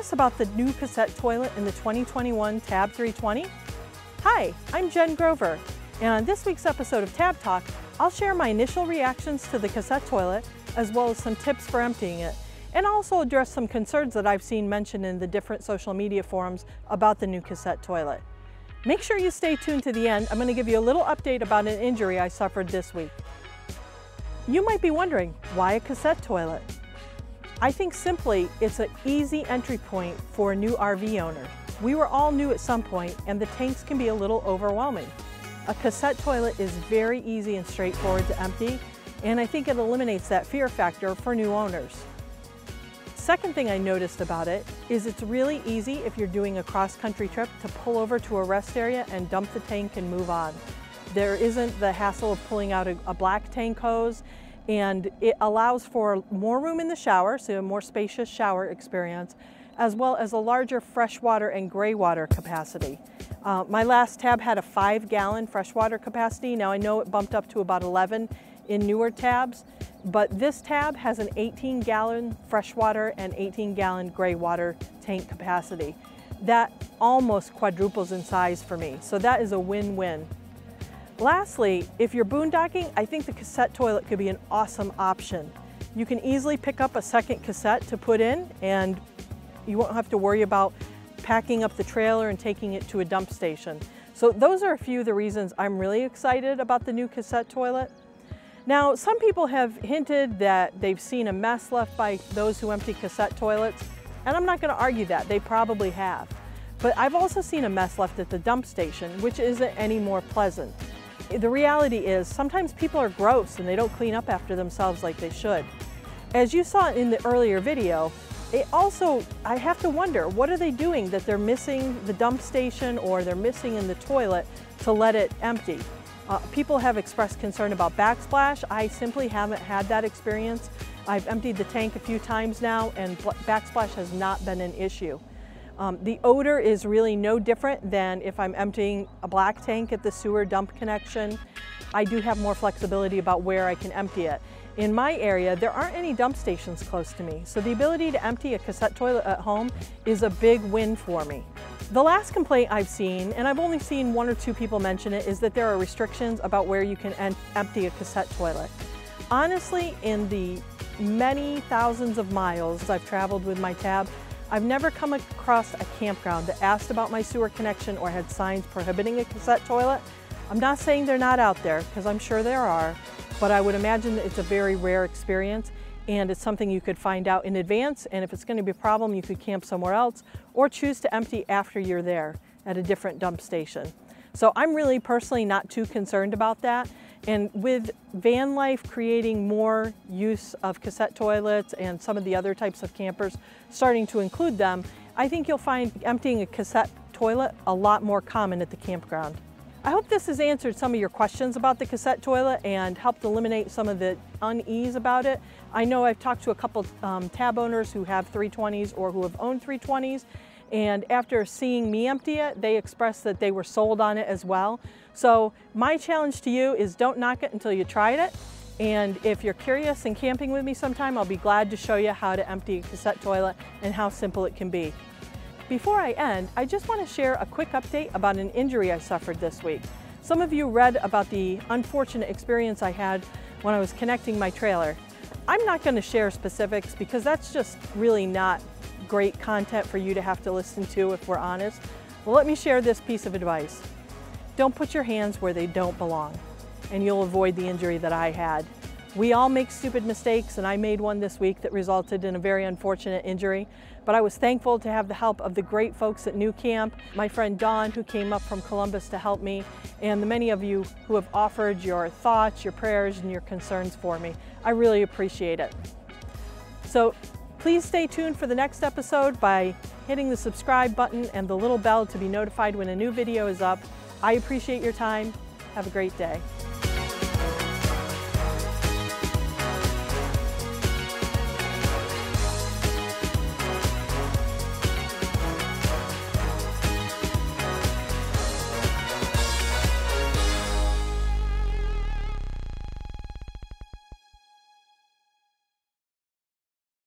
curious about the new cassette toilet in the 2021 Tab 320? Hi, I'm Jen Grover, and on this week's episode of Tab Talk, I'll share my initial reactions to the cassette toilet, as well as some tips for emptying it, and also address some concerns that I've seen mentioned in the different social media forums about the new cassette toilet. Make sure you stay tuned to the end. I'm going to give you a little update about an injury I suffered this week. You might be wondering, why a cassette toilet? I think simply it's an easy entry point for a new RV owner. We were all new at some point, and the tanks can be a little overwhelming. A cassette toilet is very easy and straightforward to empty, and I think it eliminates that fear factor for new owners. Second thing I noticed about it is it's really easy if you're doing a cross-country trip to pull over to a rest area and dump the tank and move on. There isn't the hassle of pulling out a black tank hose, and it allows for more room in the shower, so a more spacious shower experience, as well as a larger freshwater and gray water capacity. My last tab had a 5-gallon freshwater capacity. Now I know it bumped up to about 11 in newer tabs, but this tab has an 18-gallon freshwater and 18-gallon gray water tank capacity. That almost quadruples in size for me, so that is a win-win. Lastly, if you're boondocking, I think the cassette toilet could be an awesome option. You can easily pick up a second cassette to put in, and you won't have to worry about packing up the trailer and taking it to a dump station. So those are a few of the reasons I'm really excited about the new cassette toilet. Now, some people have hinted that they've seen a mess left by those who empty cassette toilets, and I'm not going to argue that. They probably have. But I've also seen a mess left at the dump station, which isn't any more pleasant. The reality is sometimes people are gross and they don't clean up after themselves like they should. As you saw in the earlier video, I have to wonder, what are they doing that they're missing the dump station or they're missing in the toilet to let it empty? People have expressed concern about backsplash. I simply haven't had that experience. I've emptied the tank a few times now, and backsplash has not been an issue. The odor is really no different than if I'm emptying a black tank at the sewer dump connection. I do have more flexibility about where I can empty it. In my area, there aren't any dump stations close to me, so the ability to empty a cassette toilet at home is a big win for me. The last complaint I've seen, and I've only seen 1 or 2 people mention it, is that there are restrictions about where you can empty a cassette toilet. Honestly, in the many thousands of miles I've traveled with my tab, I've never come across a campground that asked about my sewer connection or had signs prohibiting a cassette toilet. I'm not saying they're not out there, because I'm sure there are, but I would imagine that it's a very rare experience, and it's something you could find out in advance, and if it's going to be a problem, you could camp somewhere else or choose to empty after you're there at a different dump station. So I'm really personally not too concerned about that. And with van life creating more use of cassette toilets and some of the other types of campers starting to include them, I think you'll find emptying a cassette toilet a lot more common at the campground. I hope this has answered some of your questions about the cassette toilet and helped eliminate some of the unease about it. I know I've talked to a couple tab owners who have 320s or who have owned 320s, and after seeing me empty it, they expressed that they were sold on it as well. So my challenge to you is don't knock it until you tried it. And if you're curious and camping with me sometime, I'll be glad to show you how to empty a cassette toilet and how simple it can be. Before I end, I just want to share a quick update about an injury I suffered this week. Some of you read about the unfortunate experience I had when I was connecting my trailer. I'm not going to share specifics because that's just really not great content for you to have to listen to, if we're honest. Well, let me share this piece of advice. Don't put your hands where they don't belong, and you'll avoid the injury that I had. We all make stupid mistakes, and I made one this week that resulted in a very unfortunate injury, but I was thankful to have the help of the great folks at New Camp, my friend Dawn, who came up from Columbus to help me, and the many of you who have offered your thoughts, your prayers, and your concerns for me. I really appreciate it. So please stay tuned for the next episode by hitting the subscribe button and the little bell to be notified when a new video is up. I appreciate your time. Have a great day.